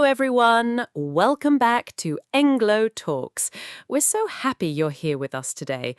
everyone. Welcome back to Englo Talks. We're so happy you're here with us today.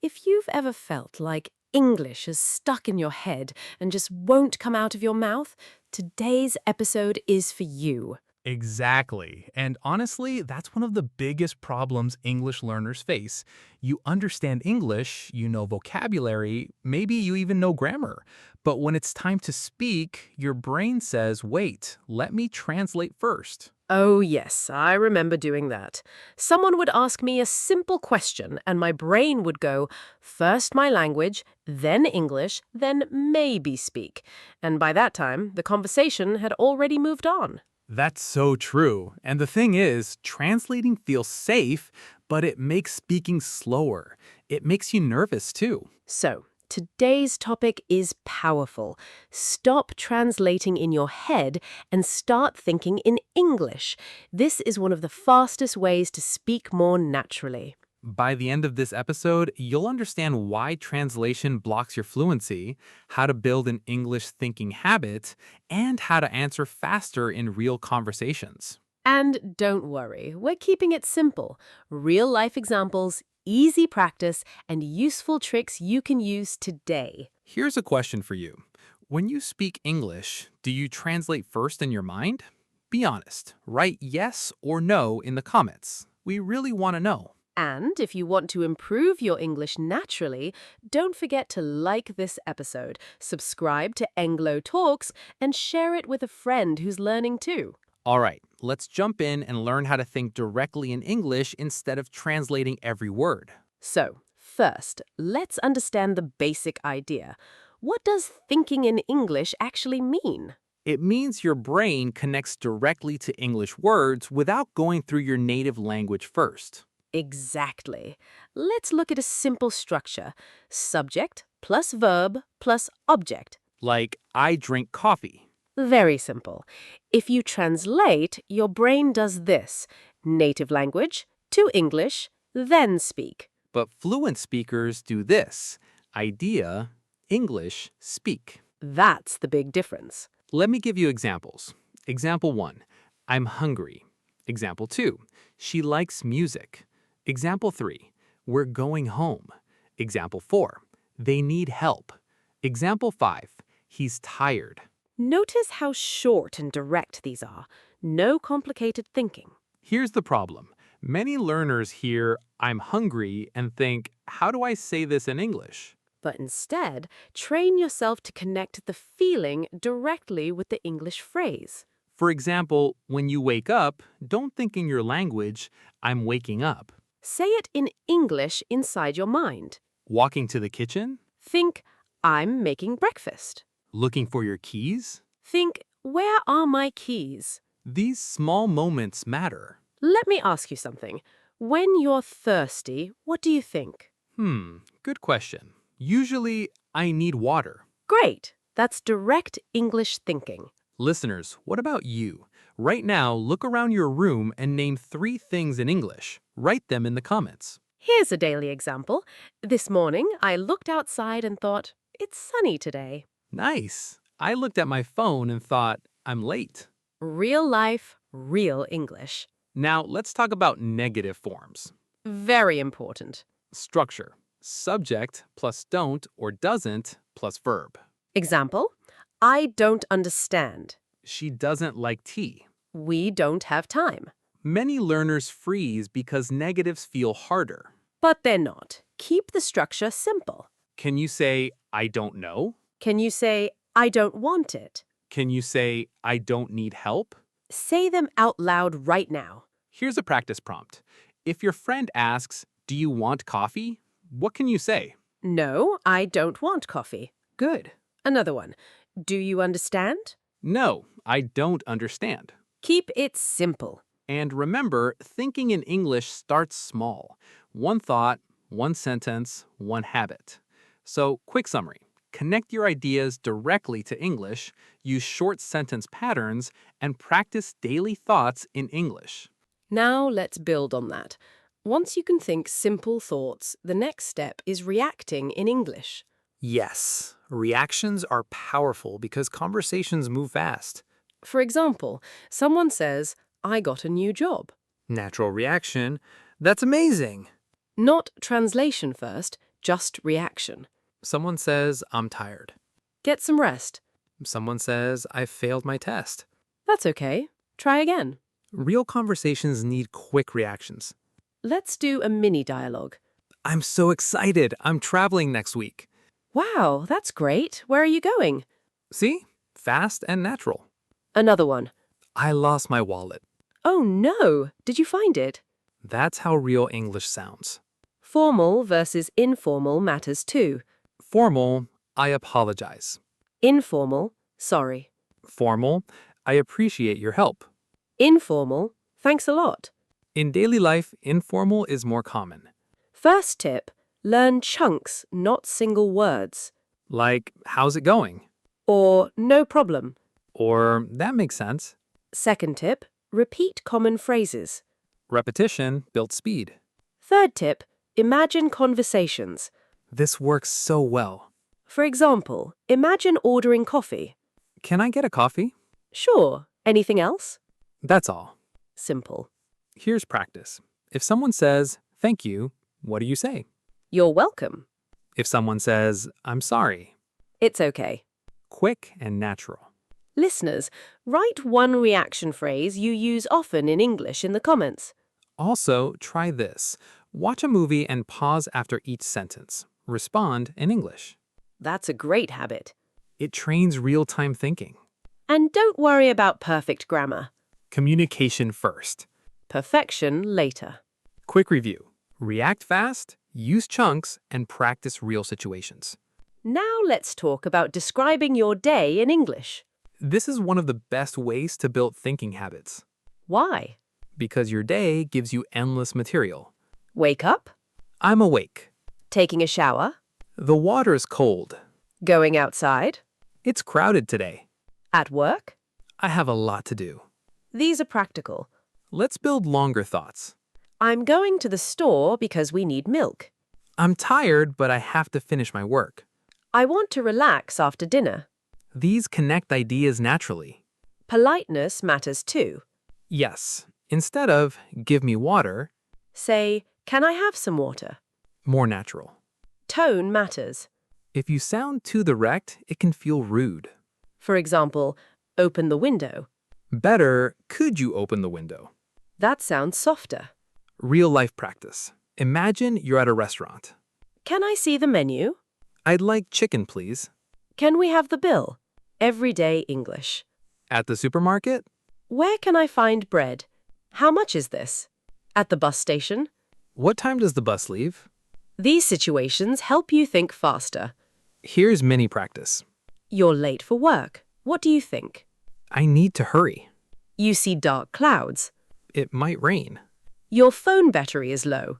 If you've ever felt like English is stuck in your head and just won't come out of your mouth, today's episode is for you. Exactly. And honestly, that's one of the biggest problems English learners face. You understand English, you know vocabulary, maybe you even know grammar. But when it's time to speak, your brain says, wait, let me translate first. Oh, yes, I remember doing that. Someone would ask me a simple question, and my brain would go, first my language, then English, then maybe speak. And by that time, the conversation had already moved on. That's so true. And the thing is, translating feels safe, but it makes speaking slower. It makes you nervous too. So, today's topic is powerful. Stop translating in your head and start thinking in English. This is one of the fastest ways to speak more naturally. By the end of this episode, you'll understand why translation blocks your fluency, how to build an English thinking habit, and how to answer faster in real conversations. And don't worry, we're keeping it simple. Real-life examples, easy practice, and useful tricks you can use today. Here's a question for you. When you speak English, do you translate first in your mind? Be honest. Write yes or no in the comments. We really want to know. And if you want to improve your English naturally, don't forget to like this episode, subscribe to Englo Talks, and share it with a friend who's learning too. All right, let's jump in and learn how to think directly in English instead of translating every word. So, first, let's understand the basic idea. What does thinking in English actually mean? It means your brain connects directly to English words without going through your native language first. Exactly. Let's look at a simple structure. Subject plus verb plus object. Like, I drink coffee. Very simple. If you translate, your brain does this. Native language to English, then speak. But fluent speakers do this. Idea, English, speak. That's the big difference. Let me give you examples. Example 1, I'm hungry. Example 2, she likes music. Example 3, we're going home. Example 4, they need help. Example 5, he's tired. Notice how short and direct these are. No complicated thinking. Here's the problem. Many learners hear, I'm hungry, and think, how do I say this in English? But instead, train yourself to connect the feeling directly with the English phrase. For example, when you wake up, don't think in your language, I'm waking up. Say it in English inside your mind. Walking to the kitchen? Think, I'm making breakfast. Looking for your keys? Think, where are my keys? These small moments matter. Let me ask you something. When you're thirsty, what do you think? Good question. Usually, I need water. Great. That's direct English thinking. Listeners, what about you? Right now, look around your room and name 3 things in English. Write them in the comments. Here's a daily example. This morning, I looked outside and thought, it's sunny today. Nice. I looked at my phone and thought, I'm late. Real life, real English. Now, let's talk about negative forms. Very important. Structure. Subject plus don't or doesn't plus verb. Example, I don't understand. She doesn't like tea. We don't have time. Many learners freeze because negatives feel harder. But they're not. Keep the structure simple. Can you say, I don't know? Can you say, I don't want it? Can you say, I don't need help? Say them out loud right now. Here's a practice prompt. If your friend asks, do you want coffee? What can you say? No, I don't want coffee. Good. Another one. Do you understand? No, I don't understand. Keep it simple. And remember, thinking in English starts small. One thought, one sentence, one habit. So, quick summary. Connect your ideas directly to English, use short sentence patterns, and practice daily thoughts in English. Now let's build on that. Once you can think simple thoughts, the next step is reacting in English. Yes, reactions are powerful because conversations move fast. For example, someone says, I got a new job. Natural reaction. That's amazing. Not translation first, just reaction. Someone says, I'm tired. Get some rest. Someone says, I failed my test. That's okay. Try again. Real conversations need quick reactions. Let's do a mini dialogue. I'm so excited. I'm traveling next week. Wow, that's great. Where are you going? See? Fast and natural. Another one. I lost my wallet. Oh no, did you find it? That's how real English sounds. Formal versus informal matters too. Formal, I apologize. Informal, sorry. Formal, I appreciate your help. Informal, thanks a lot. In daily life, informal is more common. First tip, learn chunks, not single words. Like, how's it going? Or no problem. Or, that makes sense. Second tip, repeat common phrases. Repetition builds speed. Third tip, imagine conversations. This works so well. For example, imagine ordering coffee. Can I get a coffee? Sure. Anything else? That's all. Simple. Here's practice. If someone says, thank you, what do you say? You're welcome. If someone says, I'm sorry, It's okay. quick and natural. Listeners, write one reaction phrase you use often in English in the comments. Also, try this. Watch a movie and pause after each sentence. Respond in English. That's a great habit. It trains real-time thinking. And don't worry about perfect grammar. Communication first. Perfection later. Quick review. React fast, use chunks, and practice real situations. Now let's talk about describing your day in English. This is one of the best ways to build thinking habits. Why? Because your day gives you endless material. Wake up? I'm awake. Taking a shower? The water is cold. Going outside? It's crowded today. At work? I have a lot to do. These are practical. Let's build longer thoughts. I'm going to the store because we need milk. I'm tired, but I have to finish my work. I want to relax after dinner. These connect ideas naturally. Politeness matters too. Yes, instead of, give me water, Say, can I have some water? more natural. Tone matters. If you sound too direct, it can feel rude. For example, open the window. Better, could you open the window? That sounds softer. Real life practice. Imagine you're at a restaurant. Can I see the menu? I'd like chicken, please. Can we have the bill? Everyday English. At the supermarket? Where can I find bread? How much is this? At the bus station? What time does the bus leave? These situations help you think faster. Here's mini practice. You're late for work. What do you think? I need to hurry. You see dark clouds. It might rain. Your phone battery is low.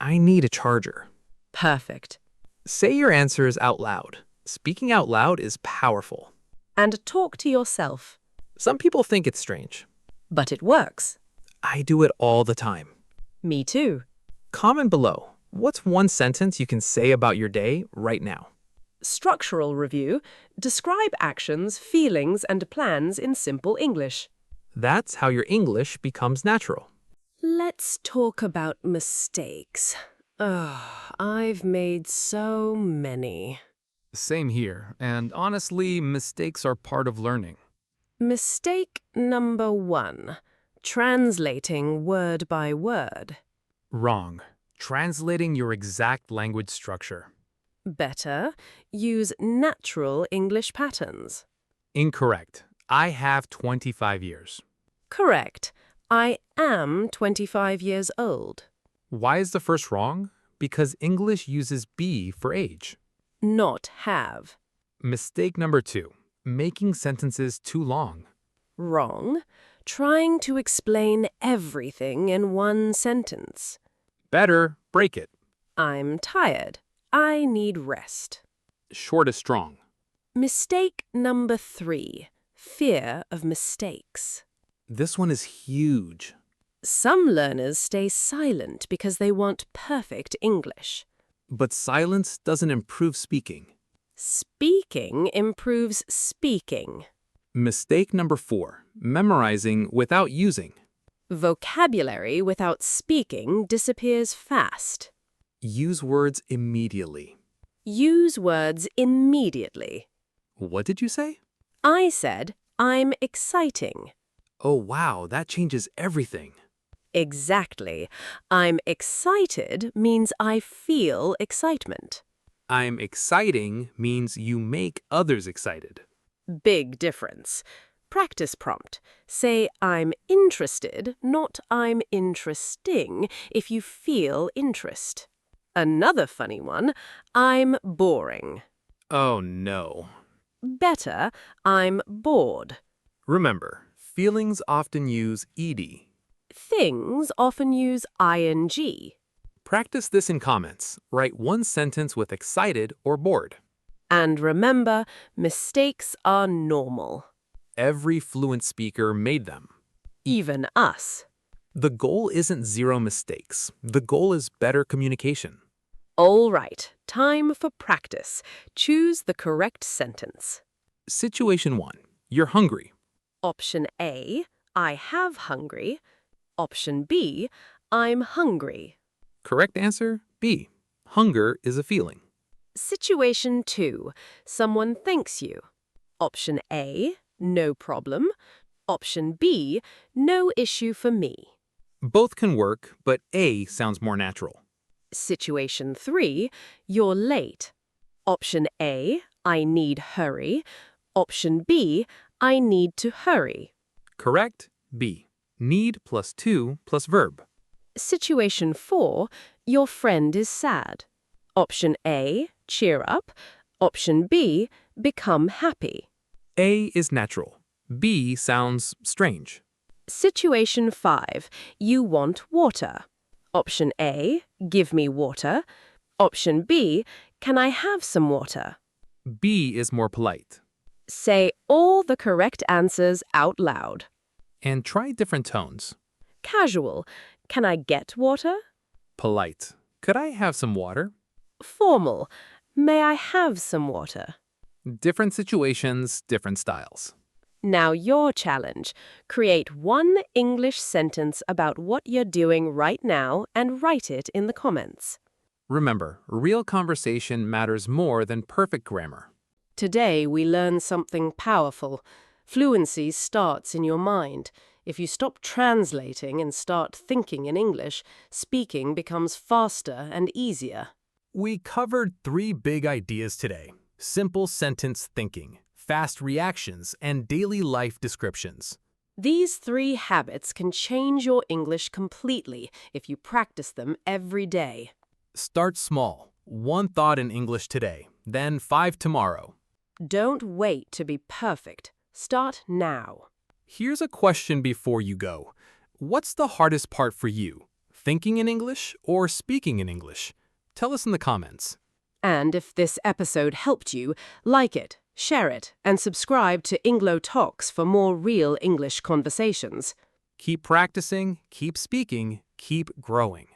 I need a charger. Perfect. Say your answers out loud. Speaking out loud is powerful. And talk to yourself. Some people think it's strange. But it works. I do it all the time. Me too. Comment below. What's one sentence you can say about your day right now? Structural review. Describe actions, feelings, and plans in simple English. That's how your English becomes natural. Let's talk about mistakes. Ugh, I've made so many. Same here, and honestly, mistakes are part of learning. Mistake number 1. Translating word by word. Wrong. Translating your exact language structure. Better, use natural English patterns. Incorrect. I have 25 years. Correct. I am 25 years old. Why is the first wrong? Because English uses be for age. Not have. Mistake number 2. Making sentences too long. Wrong. Trying to explain everything in one sentence. Better, break it. I'm tired. I need rest. Short is strong. Mistake number 3. Fear of mistakes. This one is huge. Some learners stay silent because they want perfect English. But silence doesn't improve speaking. Speaking improves speaking. Mistake number 4. Memorizing without using. Vocabulary without speaking disappears fast. Use words immediately. Use words immediately. What did you say? I said, I'm exciting. Oh, wow, that changes everything. Exactly. I'm excited means I feel excitement. I'm exciting means you make others excited. Big difference. Practice prompt. Say, I'm interested, not I'm interesting, if you feel interest. Another funny one, I'm boring. Oh, no. Better, I'm bored. Remember, feelings often use ed. Things often use ing. Practice this in comments. Write one sentence with excited or bored. And remember, mistakes are normal. Every fluent speaker made them. Even us. The goal isn't zero mistakes. The goal is better communication. All right, time for practice. Choose the correct sentence. Situation 1. You're hungry. Option A, I have hungry. Option B, I'm hungry. Correct answer, B. Hunger is a feeling. Situation 2, someone thanks you. Option A, no problem. Option B, no issue for me. Both can work, but A sounds more natural. Situation 3, you're late. Option A, I need hurry. Option B, I need to hurry. Correct, B. Need plus to plus verb. Situation 4, your friend is sad. Option A, cheer up. Option B, become happy. A is natural. B sounds strange. Situation 5, you want water. Option A, give me water. Option B, can I have some water? B is more polite. Say all the correct answers out loud. And try different tones. Casual, can I get water? Polite. Could I have some water? Formal, may I have some water? Different situations, different styles. Now your challenge. Create one English sentence about what you're doing right now and write it in the comments. Remember, real conversation matters more than perfect grammar. Today we learn something powerful. Fluency starts in your mind. If you stop translating and start thinking in English, speaking becomes faster and easier. We covered 3 big ideas today: simple sentence thinking, fast reactions, and daily life descriptions. These 3 habits can change your English completely if you practice them every day. Start small. 1 thought in English today, then 5 tomorrow. Don't wait to be perfect. Start now. Here's a question before you go. What's the hardest part for you? Thinking in English or speaking in English? Tell us in the comments. And if this episode helped you, like it, share it, and subscribe to Englo Talks for more real English conversations. Keep practicing, keep speaking, keep growing.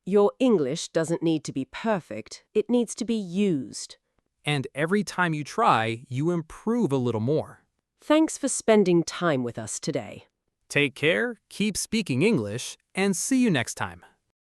Your English doesn't need to be perfect, it needs to be used. And every time you try, you improve a little more. Thanks for spending time with us today. Take care, keep speaking English, and see you next time.